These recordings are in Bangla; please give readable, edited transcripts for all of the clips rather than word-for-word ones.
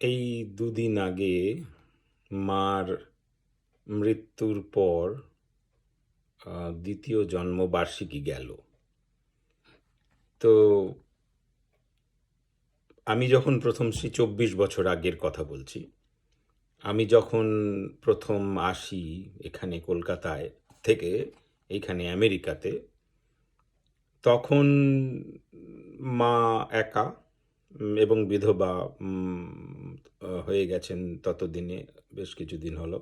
এই দুদিন আগে মার মৃত্যুর পর দ্বিতীয় জন্মবার্ষিকী গেল। তো আমি যখন প্রথম, সেই ২৪ বছর আগের কথা বলছি, আমি যখন প্রথম আসি এখানে কলকাতায় থেকে এইখানে আমেরিকাতে, তখন মা একা এবং বিধবা হয়ে গেছেন ততদিনে, বেশ কিছুদিন হলো।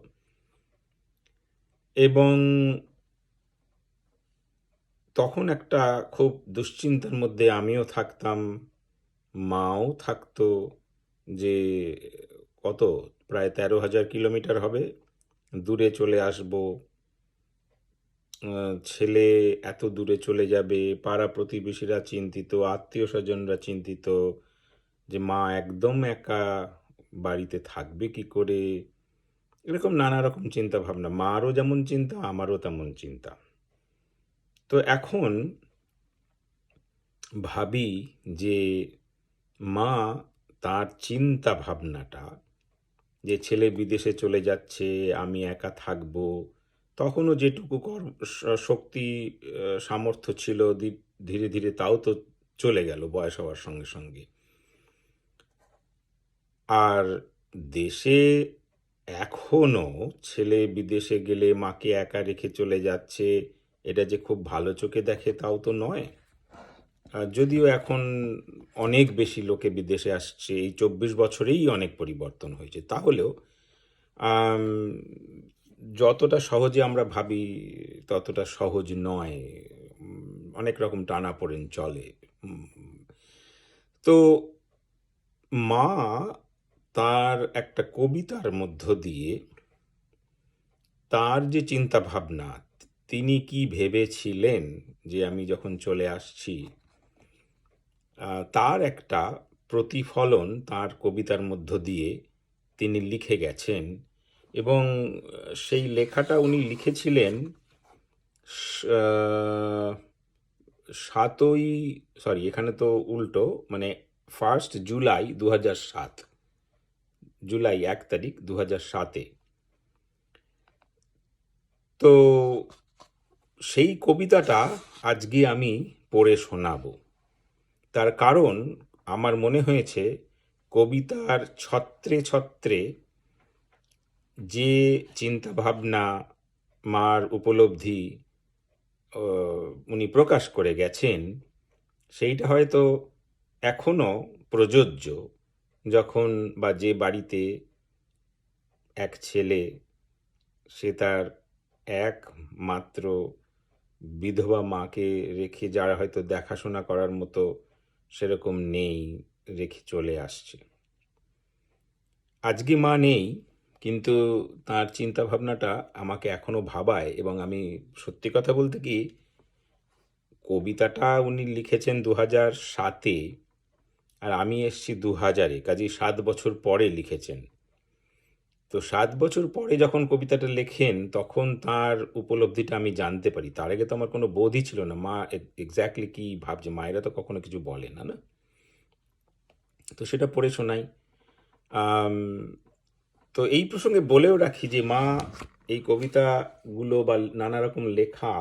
এবং তখন একটা খুব দুশ্চিন্তার মধ্যে আমিও থাকতাম, মাও থাকতো, যে কত, প্রায় ১৩,০০০ কিলোমিটার হবে, দূরে চলে আসব, ছেলে এত দূরে চলে যাবে, পাড়া প্রতিবেশীরা চিন্তিত, আত্মীয় স্বজনরা চিন্তিত যে মা একদম একা বাড়িতে থাকবে কি করে। এরকম নানা রকম চিন্তা ভাবনা, মারও যেমন চিন্তা, আমারও তেমন চিন্তা। তো এখন ভাবি যে মা, তার চিন্তা ভাবনাটা, যে ছেলে বিদেশে চলে যাচ্ছে, আমি একা থাকব, তখনও যেটুকু শক্তি সামর্থ্য ছিল, ধীরে ধীরে তাও তো চলে গেল বয়স হওয়ার সঙ্গে সঙ্গে। আর দেশে এখনো ছেলে বিদেশে গেলে মাকে একা রেখে চলে যাচ্ছে, এটা যে খুব ভালো চোখে দেখে তাও তো নয়। যদিও এখন অনেক বেশি লোকে বিদেশে আসছে, এই ২৪ বছরেই অনেক পরিবর্তন হয়েছে, তাহলেও আম, যতটা সহজে আমরা ভাবি ততটা সহজ নয়। অনেক রকম টানাপোড়েন চলে। উম, তো মা তার একটা কবিতার মধ্য দিয়ে তার যে চিন্তা ভাবনা, তিনি কি ভেবেছিলেন যে আমি যখন চলে আসছি, তার একটা প্রতিফলন তার কবিতার মধ্য দিয়ে তিনি লিখে গেছেন। এবং সেই লেখাটা উনি লিখেছিলেন আহ, ৭ই, সরি এখানে তো উল্টো, মানে 1 জুলাই ২০০৭, জুলাই ১ তারিখ ২০০৭-এ। তো সেই কবিতাটা আজকে আমি পড়ে শোনাবো। তার কারণ আমার মনে হয়েছে কবিতার ছত্রে ছত্রে যে চিন্তাভাবনা, মার উপলব্ধি উনি প্রকাশ করে গেছেন, সেইটা হয়তো এখনো প্রযোজ্য। যখন বা যে বাড়িতে এক ছেলে, সে তার একমাত্র বিধবা মাকে রেখে, যারা হয়তো দেখাশোনা করার মতো সেরকম নেই, রেখে চলে আসছে। আজকে মা নেই, কিন্তু তার চিন্তা ভাবনাটা আমাকে এখনো ভাবায়। এবং আমি সত্যি কথা বলতে কি, কবিতাটা উনি লিখেছেন ২০০৭-এ, আর আমি এসছি ২০০০-এ, কাজেই ৭ বছর পরে লিখেছেন। তো ৭ বছর পরে যখন কবিতাটা লেখেন, তখন তার উপলব্ধিটা আমি জানতে পারি। তার আগে তো আমার কোনো বোধই ছিল না মা এক্স্যাক্টলি কি ভাবছে। মায়েরা তো কখনো কিছু বলে না, না? তো সেটা পড়ে শোনাই। আম, তো এই প্রসঙ্গে বলেও রাখি যে মা এই কবিতাগুলো বা নানা রকম লেখা,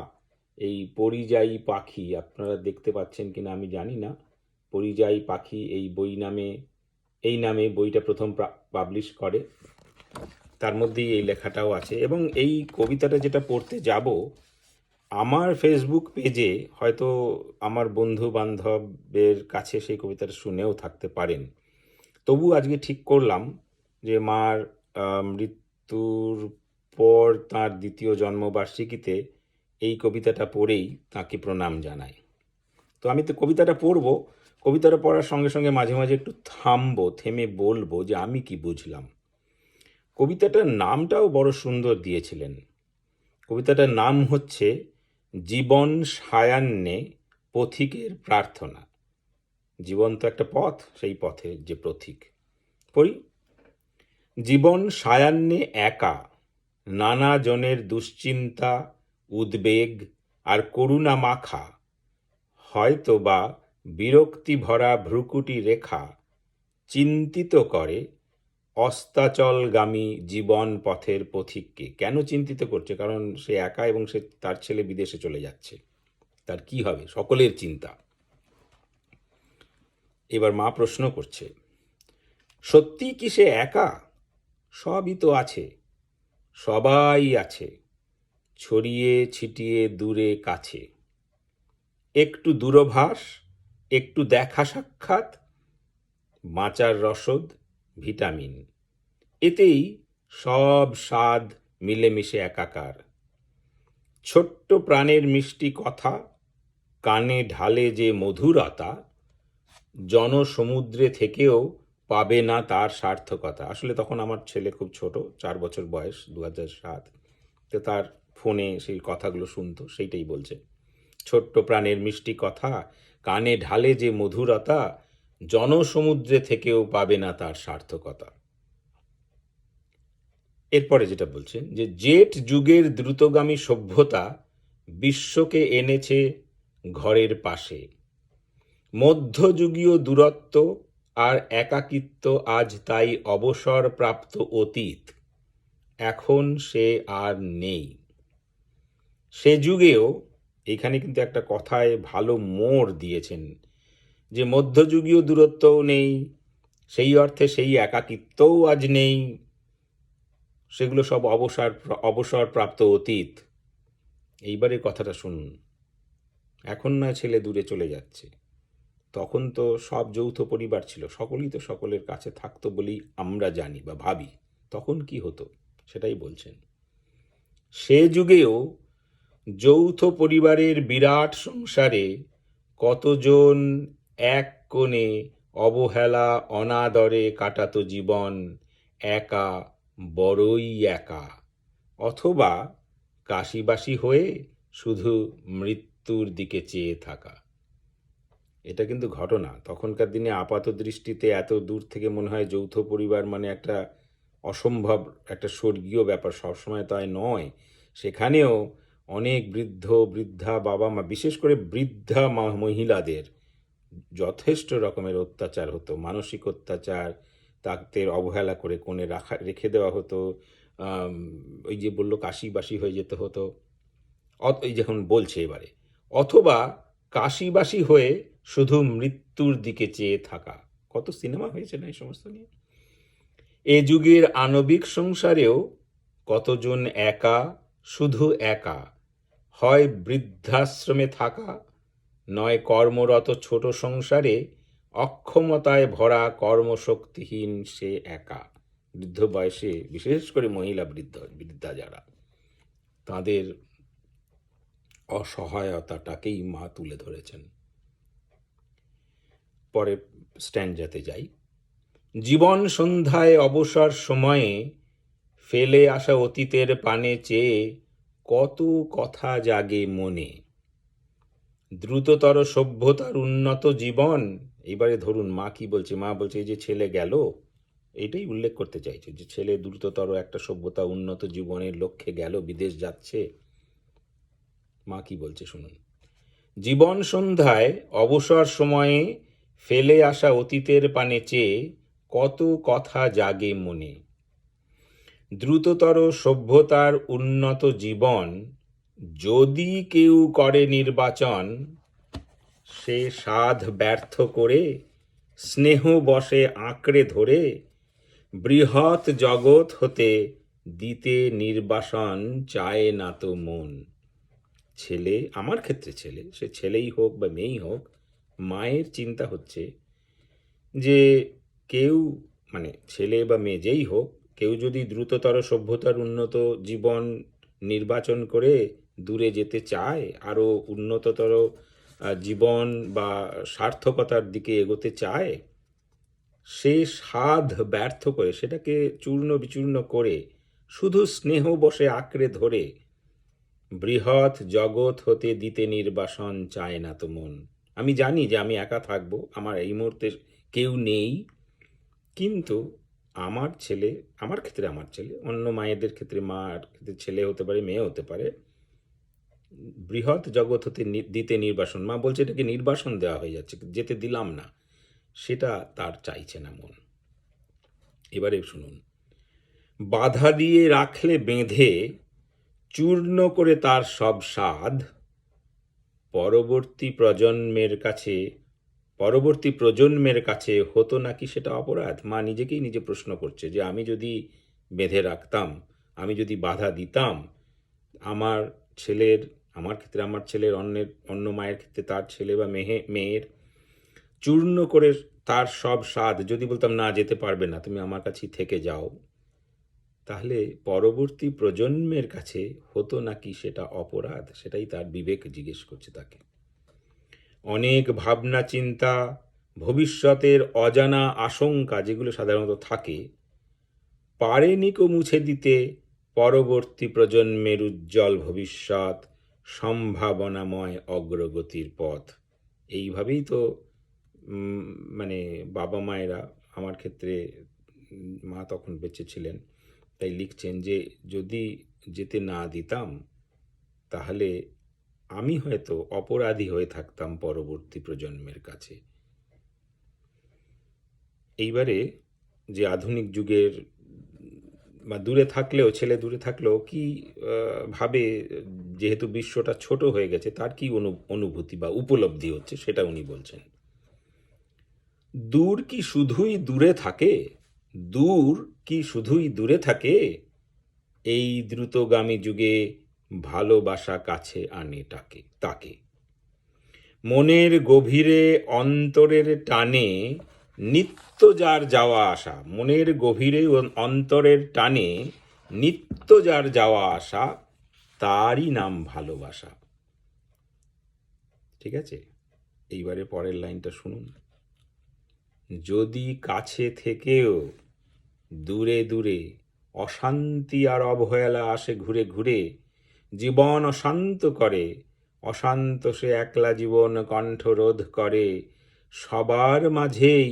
এই পরিযায়ী পাখি, আপনারা দেখতে পাচ্ছেন কিনা আমি জানি না, পরিযায়ী পাখি এই নামে বইটা প্রথম পাবলিশ করে। তার মধ্যেই এই লেখাটাও আছে। এবং এই কবিতাটা যেটা পড়তে যাব, আমার ফেসবুক পেজে হয়তো আমার বন্ধু বান্ধবের কাছে সেই কবিতাটা শুনেও থাকতে পারেন। তবু আজকে ঠিক করলাম যে মার মৃত্যুর পর তার দ্বিতীয় জন্মবার্ষিকীতে এই কবিতাটা পড়েই তাকে প্রণাম জানাই। তো আমি তো কবিতাটা পড়ব, কবিতাটা পড়ার সঙ্গে সঙ্গে মাঝে মাঝে একটু থামবো, থেমে বলবো যে আমি কি বুঝলাম। কবিতাটার নামটাও বড় সুন্দর দিয়েছিলেন। কবিতাটার নাম হচ্ছে জীবন সায়ান্নে পথিকের প্রার্থনা। জীবন তো একটা পথ, সেই পথে যে পথিক। পড়ি। জীবন সায়ান্নে একা, নানা জনের দুশ্চিন্তা, উদ্বেগ আর করুণা মাখা, হয়তো বা বিরক্তি ভরা ভ্রুকুটি রেখা চিন্তিত করে অস্তাচলগামী জীবন পথের পথিককে কেন চিন্তিত করছে? কারণ সে একা এবং সে তার ছেলে বিদেশে চলে যাচ্ছে, তার কি হবে, সকলের চিন্তা। এবার মা প্রশ্ন করছে, সত্যি কি সে একা? সবই তো আছে, সবাই আছে, ছড়িয়ে ছিটিয়ে দূরে কাছে। একটু দূরভাষ, একটু দেখা সাক্ষাৎ, বাঁচার রসদ, ভিটামিন, এতেই সব স্বাদ মিলেমিশে একাকার। ছোট্ট প্রাণের মিষ্টি কথা, কানে ঢালে যে মধুরতা, জনসমুদ্রে থেকেও পাবে না তার সার্থকতা। আসলে তখন আমার ছেলে খুব ছোট, 4 বছর বয়স, 2007। তো তার ফোনে সেই কথাগুলো শুনতো, সেইটাই বলছে। ছোট্ট প্রাণের মিষ্টি কথা, কানে ঢালে যে মধুরতা, জনসমুদ্রে থেকেও পাবে না তার সার্থকতা। এরপরে যেটা বলছেন যে জেট যুগের দ্রুতগামী সভ্যতা বিশ্বকে এনেছে ঘরের পাশে। মধ্যযুগীয় দূরত্ব আর একাকিত্ব আজ তাই অবসরপ্রাপ্ত অতীত, এখন সে আর নেই। সে যুগেও, এখানে কিন্তু একটা কথায় ভালো মোড় দিয়েছেন, যে মধ্যযুগীয় দূরত্বও নেই, সেই অর্থে সেই একাকিত্বও আজ নেই, সেগুলো সব অবসরপ্রাপ্ত অতীত। এইবারে কথাটা শুনুন। এখন নয় ছেলে দূরে চলে যাচ্ছে, তখন তো সব যৌথ পরিবার ছিল, সকলেই তো সকলের কাছে থাকতো বলেই আমরা জানি বা ভাবি। তখন কি হতো সেটাই বলছেন। সে যুগেও যৌথ পরিবারের বিরাট সংসারে কতজন এক কোণে অবহেলা অনাদরে কাটাতো জীবন, একা, বড়ই একা, অথবা কাশিবাসি হয়ে শুধু মৃত্যুর দিকে চেয়ে থাকা। এটা কিন্তু ঘটনা। তখনকার দিনে আপাত দৃষ্টিতে এত দূর থেকে মনে হয় যৌথ পরিবার মানে একটা অসম্ভব, একটা স্বর্গীয় ব্যাপার, সবসময় তাই নয়। সেখানেও অনেক বৃদ্ধ বৃদ্ধা বাবা মা, বিশেষ করে বৃদ্ধা মহিলাদের যথেষ্ট রকমের অত্যাচার হতো, মানসিক অত্যাচার, তাদের অবহেলা করে কোণে রেখে দেওয়া হতো। ওই যে বললো কাশিবাসি হয়ে যেতে হতো, এই যখন বলছে এবারে, অথবা কাশিবাসী হয়ে শুধু মৃত্যুর দিকে চেয়ে থাকা। কত সিনেমা হয়েছে না এই সমস্ত নিয়ে। এ যুগের আণবিক সংসারেও কতজন একা, শুধু একা, হয় বৃদ্ধাশ্রমে থাকা, নয় কর্মরত ছোট সংসারে অক্ষমতায় ভরা কর্মশক্তিহীন সে একা। বৃদ্ধ বয়সে বিশেষ করে মহিলা বৃদ্ধা যারা, তাদের অসহায়তাটাকেই মা তুলে ধরেছেন। পরে স্ট্যান্ডাতে যাই। জীবন সন্ধ্যায় অবসর সময়ে ফেলে আসা অতীতের পানে চেয়ে কত কথা জাগে মনে। দ্রুততর সভ্যতার উন্নত জীবন, এবারে ধরুন মা কি বলছে, মা বলছে এই যে ছেলে গেল, এটাই উল্লেখ করতে চাইছে যে ছেলে দ্রুততর একটা সভ্যতা উন্নত জীবনের লক্ষ্যে গেল, বিদেশ যাচ্ছে। মা কি বলছে শুনুন। জীবন সন্ধ্যায় অবসর সময়ে ফেলে আসা অতীতের পানে চেয়ে কত কথা জাগে মনে। দ্রুততর সভ্যতার উন্নত জীবন যদি কেউ করে নির্বাচন, সে সাধ ব্যর্থ করে স্নেহ বশে আঁকড়ে ধরে বৃহৎ জগৎ হতে দিতে নির্বাসন চায় না তো মন। ছেলে, আমার ক্ষেত্রে ছেলে, সে ছেলেই হোক বা মেয়েই হোক, মায়ের চিন্তা হচ্ছে যে কেউ, মানে ছেলে বা মেয়ে যেই হোক, কেউ যদি দ্রুততর সভ্যতার উন্নত জীবন নির্বাচন করে দূরে যেতে চায়, আরও উন্নততর জীবন বা সার্থকতার দিকে এগোতে চায়, সে সাধ ব্যর্থ করে, সেটাকে চূর্ণ বিচূর্ণ করে শুধু স্নেহ বশে আঁকড়ে ধরে বৃহৎ জগৎ হতে দিতে নির্বাসন চায় না তো মন। আমি জানি যে আমি একা থাকবো, আমার এই মুহূর্তে কেউ নেই, কিন্তু আমার ছেলে, আমার ক্ষেত্রে আমার ছেলে, অন্য মায়েদের ক্ষেত্রে মার ক্ষেত্রে ছেলে হতে পারে, মেয়ে হতে পারে, বৃহৎ জগৎ হতে দিতে নির্বাসন, মা বলছে এটাকে নির্বাসন দেওয়া হয়ে যাচ্ছে, যেতে দিলাম না, সেটা তার চাইছে না মন। এবারে শুনুন, বাধা দিয়ে রাখলে বেঁধে চূর্ণ করে তার সব স্বাদ পরবর্তী প্রজন্মের কাছে হতো নাকি সেটা অপরাধ? মা নিজেকেই নিজে প্রশ্ন করছে যে আমি যদি বেঁধে রাখতাম, আমি যদি বাধা দিতাম, আমার ক্ষেত্রে আমার ছেলের, অন্য মায়ের ক্ষেত্রে তার ছেলে বা মেয়ের চূর্ণ করে তার সব স্বাদ যদি বলতাম না, যেতে পারবে না, তুমি আমার কাছেই থেকে যাও, তাহলে পরবর্তী প্রজন্মের কাছে হতো নাকি সেটা অপরাধ? সেটাই তার বিবেক জিজ্ঞেস করছে তাকে। অনেক ভাবনা চিন্তা, ভবিষ্যতের অজানা আশঙ্কা যেগুলো সাধারণত থাকে, পারেনি কো মুছে দিতে পরবর্তী প্রজন্মের উজ্জ্বল ভবিষ্যৎ, সম্ভাবনাময় অগ্রগতির পথ। এইভাবেই তো মানে বাবা মায়েরা, আমার ক্ষেত্রে মা তখন বেঁচে ছিলেন, তাই লিখছেন যে যদি যেতে না দিতাম তাহলে আমি হয়তো অপরাধী হয়ে থাকতাম পরবর্তী প্রজন্মের কাছে। এইবারে যে আধুনিক যুগের বা ছেলে দূরে থাকলেও কি ভাবে, যেহেতু বিশ্বটা ছোট হয়ে গেছে, তার কি অনুভূতি বা উপলব্ধি হচ্ছে সেটা উনি বলছেন। দূর কি শুধুই দূরে থাকে? এই দ্রুতগামী যুগে ভালোবাসা কাছে আনে তাকে। মনের গভীরে অন্তরের টানে নিত্য যার যাওয়া আসা, মনের গভীরে অন্তরের টানে নিত্য যার যাওয়া আসা, তারই নাম ভালোবাসা। ঠিক আছে, এইবারে পরের লাইনটা শুনুন। যদি কাছে থেকেও দূরে দূরে অশান্তি আর অবহেলা আসে ঘুরে ঘুরে, জীবন অশান্ত করে, অশান্ত সে একলা জীবন কণ্ঠরোধ করে, সবার মাঝেই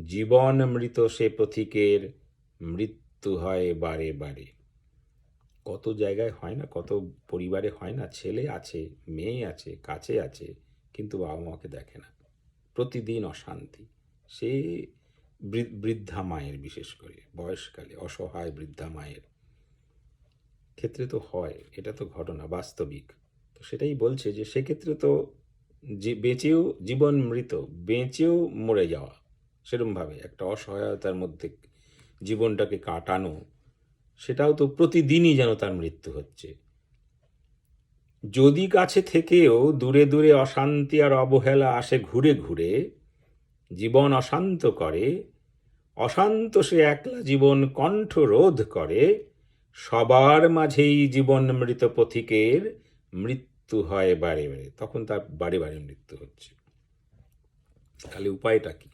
জীবন মৃত সে পথিকের, মৃত্যু হয় বারে বারে। কত জায়গায় হয় না, কত পরিবারে হয় না, ছেলে আছে, মেয়ে আছে, কাছে আছে, কিন্তু বাবা মাকে দেখে না, প্রতিদিন অশান্তি। সে বৃদ্ধা মায়ের, বিশেষ করে বয়সকালে অসহায় বৃদ্ধা মায়ের ক্ষেত্রে তো হয়, এটা তো ঘটনা বাস্তবিক। তো সেটাই বলছে যে সেক্ষেত্রে তো যে বেঁচেও জীবন মৃত, বেঁচেও মরে যাওয়া, সেরমভাবে একটা অসহায়তার মধ্যে জীবনটাকে কাটানো, সেটাও তো প্রতিদিনই যেন তার মৃত্যু হচ্ছে। যদি কাছে থেকেও দূরে দূরে অশান্তি আর অবহেলা আসে ঘুরে ঘুরে, জীবন অশান্ত করে, অশান্ত সে একলা জীবন কণ্ঠরোধ করে, সবার মাঝেই জীবন মৃত পথিকের, মৃত্যু হয় বারে বারে। তখন তার বারে বারে মৃত্যু হচ্ছে। তাহলে উপায়টা কি?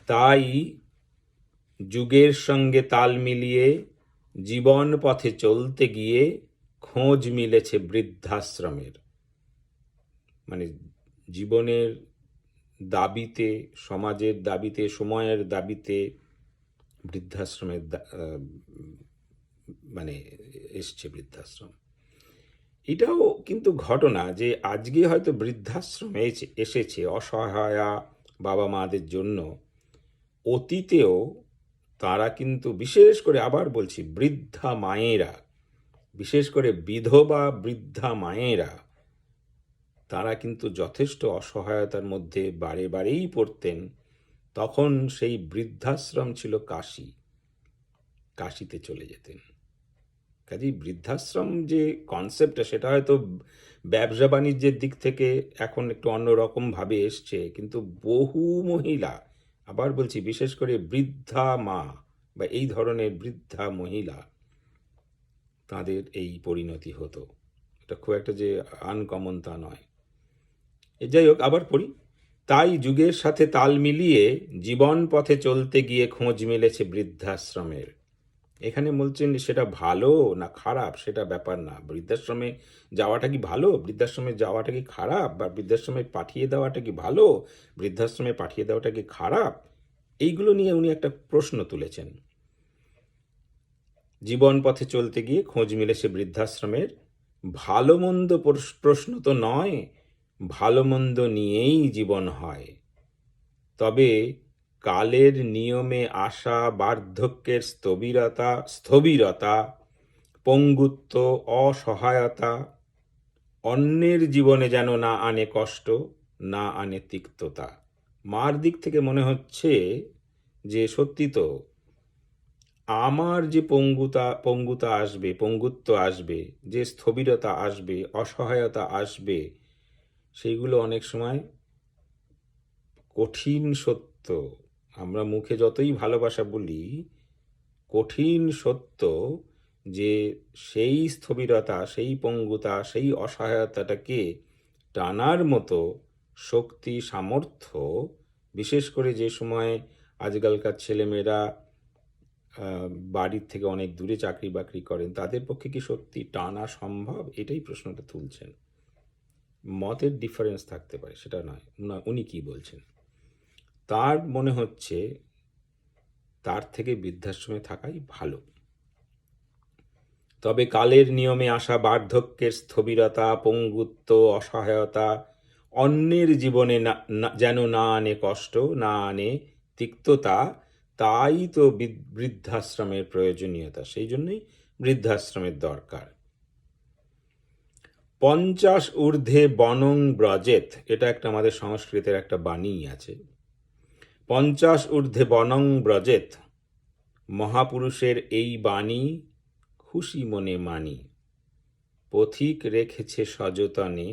তাই যুগের সঙ্গে তাল মিলিয়ে জীবন পথে চলতে গিয়ে খোঁজ মিলেছে বৃদ্ধাশ্রমের। মানে জীবনের দাবিতে, সমাজের দাবিতে, সময়ের দাবিতে বৃদ্ধাশ্রমের মানে এসছে বৃদ্ধাশ্রম। এটাও কিন্তু ঘটনা যে আজকে হয়তো বৃদ্ধাশ্রমে এসেছে অসহায়া বাবা মাদের জন্য, অতীতেও তারা কিন্তু, বিশেষ করে আবার বলছি, বৃদ্ধা মায়েরা, বিশেষ করে বিধবা বৃদ্ধা মায়েরা, তারা কিন্তু যথেষ্ট অসহায়তার মধ্যে বারে বারেই পড়তেন। তখন সেই বৃদ্ধাশ্রম ছিল কাশিতে চলে যেতেন। কাজেই বৃদ্ধাশ্রম যে কনসেপ্টটা, সেটা হয়তো ব্যবসা বাণিজ্যের দিক থেকে এখন একটু অন্যরকমভাবে এসছে, কিন্তু বহু মহিলা, আবার বলছি বিশেষ করে বৃদ্ধা মা বা এই ধরনের বৃদ্ধা মহিলা, তাদের এই পরিণতি হতো। এটা খুব একটা যে আনকমন তা নয়। যাই হোক, আবার পড়ি। তাই যুগের সাথে তাল মিলিয়ে জীবন পথে চলতে গিয়ে খোঁজ মিলেছে বৃদ্ধাশ্রমের। এখানে বলছেন সেটা ভালো না খারাপ সেটা ব্যাপার না। বৃদ্ধাশ্রমে যাওয়াটা কি ভালো, বৃদ্ধাশ্রমে যাওয়াটা কি খারাপ, বা বৃদ্ধাশ্রমে পাঠিয়ে দেওয়াটা কি ভালো, বৃদ্ধাশ্রমে পাঠিয়ে দেওয়াটা কি খারাপ, এইগুলো নিয়ে উনি একটা প্রশ্ন তুলেছেন। জীবন পথে চলতে গিয়ে খোঁজ মিলেছে বৃদ্ধাশ্রমের। ভালো মন্দ প্রশ্ন তো নয়, ভালো মন্দ নিয়েই জীবন হয়। তবে কালের নিয়মে আসা বার্ধক্যের স্থবিরতা, পঙ্গুত্ব, অসহায়তা অন্যের জীবনে যেন না আনে কষ্ট, না আনে তিক্ততা। মার দিক থেকে মনে হচ্ছে যে সত্যি তো, আমার যে পঙ্গুতা আসবে, পঙ্গুত্ব আসবে, যে স্থবিরতা আসবে, অসহায়তা আসবে, সেইগুলো অনেক সময় কঠিন সত্য। আমরা মুখে যতই ভালোবাসা বলি, কঠিন সত্য যে সেই স্থবিরতা, সেই পঙ্গুতা, সেই অসহায়তাটাকে টানার মতো শক্তি, সামর্থ্য, বিশেষ করে যে সময় আজকালকার ছেলেমেয়েরা বাড়ির থেকে অনেক দূরে চাকরি বাকরি করেন, তাদের পক্ষে কি সত্যি টানা সম্ভব? এটাই প্রশ্নটা তুলছেন। মতের ডিফারেন্স থাকতে পারে, সেটা নয়। উনি কি বলছেন? তার মনে হচ্ছে তার থেকে বৃদ্ধাশ্রমে থাকাই ভালো। তবে কালের নিয়মে আসা বার্ধক্যের স্থবিরতা, পঙ্গুত্ব, অসহায়তা অন্যের জীবনে যেন না আনে কষ্ট, না আনে তিক্ততা, তাই তো বৃদ্ধাশ্রমের প্রয়োজনীয়তা। সেই জন্যই বৃদ্ধাশ্রমের দরকার। 50 ঊর্ধ্বে বনং ব্রজেত, এটা একটা আমাদের সংস্কৃতের একটা বাণী আছে। 50 ঊর্ধ্বে বনং ব্রজেত, মহাপুরুষের এই বাণী খুশি মনে মানি। পথিক রেখেছে সযতনে,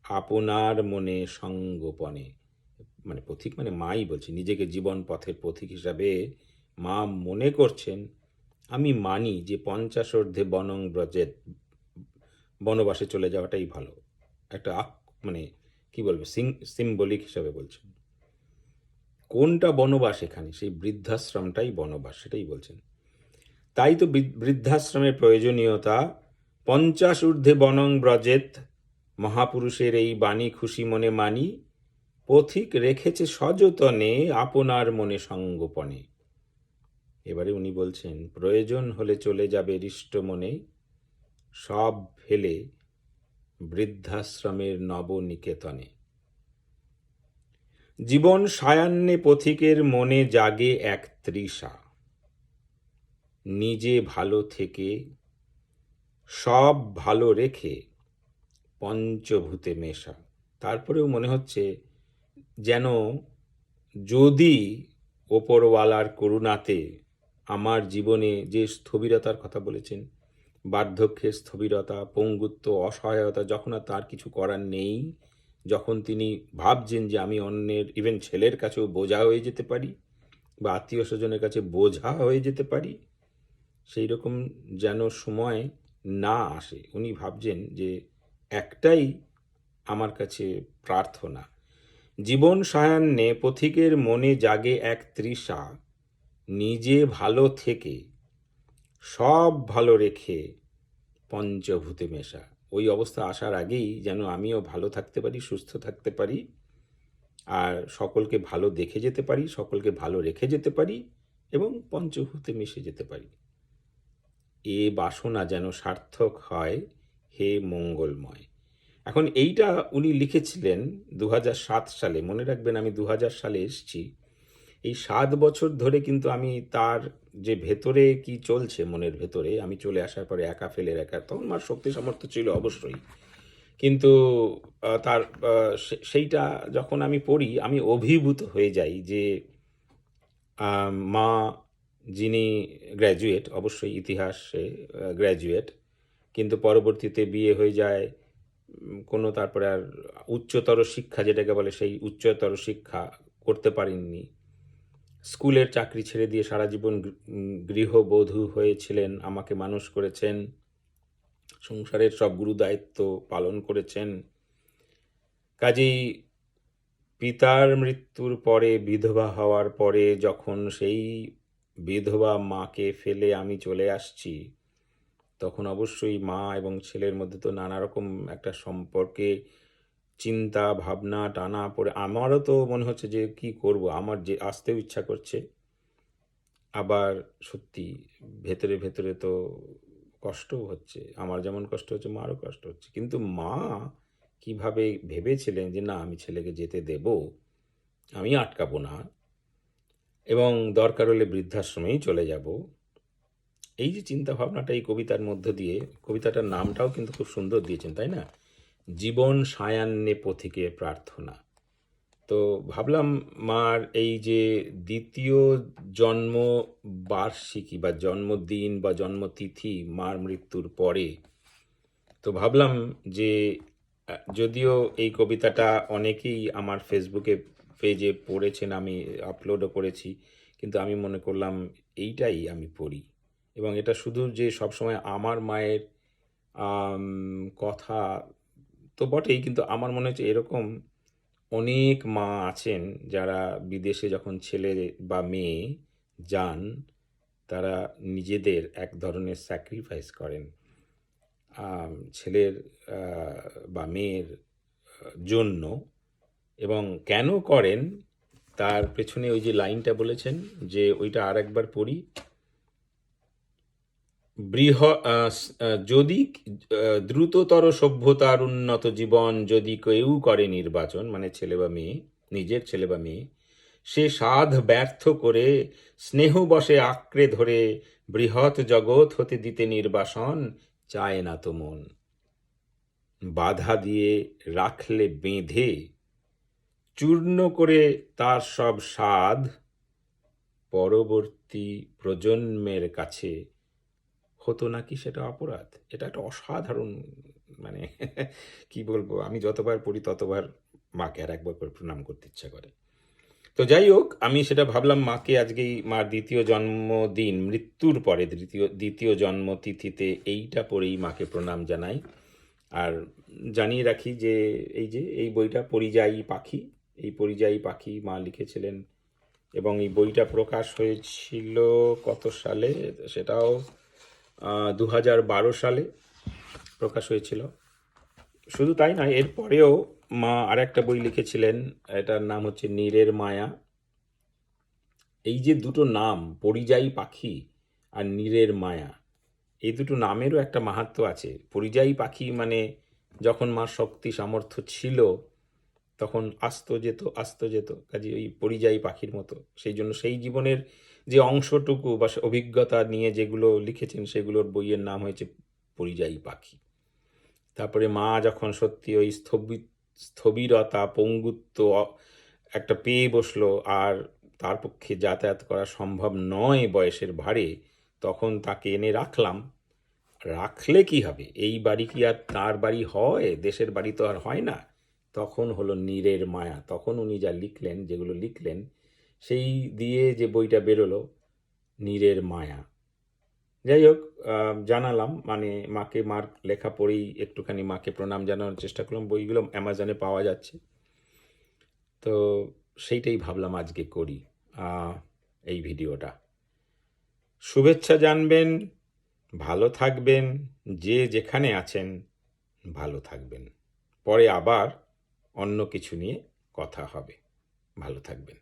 আপনার মনে সঙ্গোপনে। মানে পথিক মানে মাই বলছে, নিজেকে জীবন পথের পথিক হিসাবে মা মনে করছেন, আমি মানি যে 50 ঊর্ধ্বে বনং ব্রজেত, বনবাসে চলে যাওয়াটাই ভালো। একটা মানে কি বলবো, সিম্বলিক হিসাবে বলছেন। কোনটা বনবাস এখানে? সেই বৃদ্ধাশ্রমটাই বনবাস, সেটাই বলছেন। তাই তো বৃদ্ধাশ্রমের প্রয়োজনীয়তা। 50 ঊর্ধ্বে বনং ব্রজেত, মহাপুরুষের এই বাণী খুশি মনে মানি। পথিক রেখেছে সযতনে, আপনার মনে সঙ্গোপনে। এবারে উনি বলছেন, প্রয়োজন হলে চলে যাবে হৃষ্ট মনে, সব ফেলে বৃদ্ধাশ্রমের নবনিকেতনে। জীবন সায়ান্নে পথিকের মনে জাগে এক তৃষা, নিজে ভালো থেকে সব ভালো রেখে পঞ্চভূতে মেশা। তারপরেও মনে হচ্ছে যেন যদি ওপরওয়ালার করুণাতে আমার জীবনে যে স্থবিরতার কথা বলেছেন, বার্ধক্যের স্থবিরতা, পঙ্গুত্ব, অসহায়তা, যখন আর তার কিছু করার নেই, যখন তিনি ভাবছেন যে আমি অন্যের, ইভেন ছেলের কাছেও বোঝা হয়ে যেতে পারি, বা আত্মীয় স্বজনের কাছে বোঝা হয়ে যেতে পারি, সেই রকম যেন সময় না আসে। উনি ভাবছেন যে একটাই আমার কাছে প্রার্থনা, জীবন সায়ান্নে পথিকের মনে জাগে এক তৃষা, নিজে ভালো থেকে সব ভালো রেখে পঞ্চভূতে মেশা। ওই অবস্থা আসার আগেই যেন আমিও ভালো থাকতে পারি, সুস্থ থাকতে পারি, আর সকলকে ভালো দেখে যেতে পারি, সকলকে ভালো রেখে যেতে পারি, এবং পঞ্চভূতে মিশে যেতে পারি। এ বাসনা যেন সার্থক হয়, হে মঙ্গলময়। এখন এইটা উনি লিখেছিলেন 2007 সালে। মনে রাখবেন, আমি 2000 সালে এসেছি। এই 7 বছর ধরে কিন্তু আমি তার যে ভেতরে কি চলছে মনের ভেতরে, আমি চলে আসার পরে একা ফেলে রাখা, তখন আমার শক্তি সামর্থ্য ছিল অবশ্যই, কিন্তু তার সেইটা যখন আমি পড়ি, আমি অভিভূত হয়ে যাই যে মা, যিনি গ্র্যাজুয়েট, অবশ্যই ইতিহাসে গ্র্যাজুয়েট, কিন্তু পরবর্তীতে বিয়ে হয়ে যায়, কোনো তারপরে আর উচ্চতর শিক্ষা যেটাকে বলে, সেই উচ্চতর শিক্ষা করতে পারেননি। স্কুলের চাকরি ছেড়ে দিয়ে সারা জীবন গৃহবধূ হয়েছিলেন, আমাকে মানুষ করেছেন, সংসারের সব গুরু দায়িত্ব পালন করেছেন। কাজেই পিতার মৃত্যুর পরে, বিধবা হওয়ার পরে, যখন সেই বিধবা মাকে ফেলে আমি চলে আসছি, তখন অবশ্যই মা এবং ছেলের মধ্যে তো নানা রকম একটা সম্পর্কে চিন্তা ভাবনা টানা পড়ে, আমারও তো মনে হচ্ছে যে কি করব, আমার যে আসতেও ইচ্ছা করছে, আবার সত্যি ভেতরে ভেতরে তো কষ্টও হচ্ছে। আমার যেমন কষ্ট হচ্ছে, মারও কষ্ট হচ্ছে। কিন্তু মা কিভাবে ভেবেছিলেন যে না, আমি ছেলেকে যেতে দেব, আমি আটকাবো না, এবং দরকার হলে বৃদ্ধাশ্রমেই চলে যাব। এই যে চিন্তা ভাবনাটা এই কবিতার মধ্য দিয়ে, কবিতাটার নামটাও কিন্তু খুব সুন্দর দিয়েছেন, তাই না? জীবন সায়ান্নে পথিকে প্রার্থনা। তো ভাবলাম মার এই যে দ্বিতীয় জন্ম বার্ষিকী বা জন্মদিন বা জন্মতিথি মার মৃত্যুর পরে, তো ভাবলাম যে যদিও এই কবিতাটা অনেকেই আমার ফেসবুকে পেজে পড়েছেন, আমি আপলোডও করেছি, কিন্তু আমি মনে করলাম এইটাই আমি পড়ি। এবং এটা শুধু যে সবসময় আমার মায়ের আম, কথা তো বটেই, কিন্তু আমার মনে হচ্ছে এরকম অনেক মা আছেন যারা বিদেশে যখন ছেলে বা মেয়ে যান, তারা নিজেদের এক ধরনের স্যাক্রিফাইস করেন ছেলের বা মেয়ের জন্য। এবং কেন করেন তার পেছনে ওই যে লাইনটা বলেছেন, যে ওইটা আর একবার পড়ি। যদি দ্রুততর সভ্যতার উন্নত জীবন যদি কেউ করে নির্বাচন, মানে ছেলে বা মেয়ে, নিজের ছেলে বা মেয়ে, সে সাধ ব্যর্থ করে স্নেহ বশে আঁকড়ে ধরে বৃহৎ জগৎ হতে দিতে নির্বাসন চায় না তো মন। বাধা দিয়ে রাখলে বেঁধে চূর্ণ করে তার সব স্বাদ পরবর্তী প্রজন্মের কাছে হতো নাকি সেটা অপরাধ? এটা একটা অসাধারণ, মানে কি বলবো, আমি যতবার পড়ি ততবার মাকে আর একবার করে প্রণাম করতে ইচ্ছা করে। তো যাই হোক, আমি সেটা ভাবলাম মাকে আজকেই মার দ্বিতীয় জন্মদিন, মৃত্যুর পরে দ্বিতীয় দ্বিতীয় জন্মতিথিতে এইটা পড়েই মাকে প্রণাম জানাই। আর জানিয়ে রাখি যে এই যে এই বইটা পরিযায়ী পাখি, এই পরিযায়ী পাখি মা লিখেছিলেন, এবং এই বইটা প্রকাশ হয়েছিল কত সালে, সেটাও 2012 সালে প্রকাশ হয়েছিল। শুধু তাই নয়, এরপরেও মা আরেকটা বই লিখেছিলেন, এটার নাম হচ্ছে নীরের মায়া। এই যে দুটো নাম, পরিযায়ী পাখি আর নীরের মায়া, এই দুটো নামেরও একটা মাহাত্ম্য আছে। পরিযায়ী পাখি মানে যখন মার শক্তি সামর্থ্য ছিল তখন আসতো যেত, কাজে ওই পরিযায়ী পাখির মতো। সেই জন্য সেই জীবনের যে অংশটুকু বা অভিজ্ঞতা নিয়ে যেগুলো লিখেছেন সেগুলোর বইয়ের নাম হয়েছে পরিযায়ী পাখি। তারপরে মা যখন সত্যি ওই স্থবিরতা, পঙ্গুত্ব একটা পেয়ে বসলো, আর তার পক্ষে যাতায়াত করা সম্ভব নয় বয়সের ভারে, তখন তাকে এনে রাখলাম। রাখলে কি হবে, এই বাড়ি কি আর তার বাড়ি হয়? দেশের বাড়ি তো আর হয় না। তখন হলো নীরের মায়া। তখন উনি যা লিখলেন, যেগুলো লিখলেন, সেই দিয়ে যে বইটা বেরোলো, নীরের মায়া। যাই হোক, জানালাম, মানে মাকে, মার লেখা পড়েই একটুখানি মাকে প্রণাম জানানোর চেষ্টা করলাম। বইগুলো অ্যামাজনে পাওয়া যাচ্ছে, তো সেইটাই ভাবলাম আজকে করি এই ভিডিওটা। শুভেচ্ছা জানবেন, ভালো থাকবেন, যে যেখানে আছেন ভালো থাকবেন। পরে আবার অন্য কিছু নিয়ে কথা হবে। ভালো থাকবেন।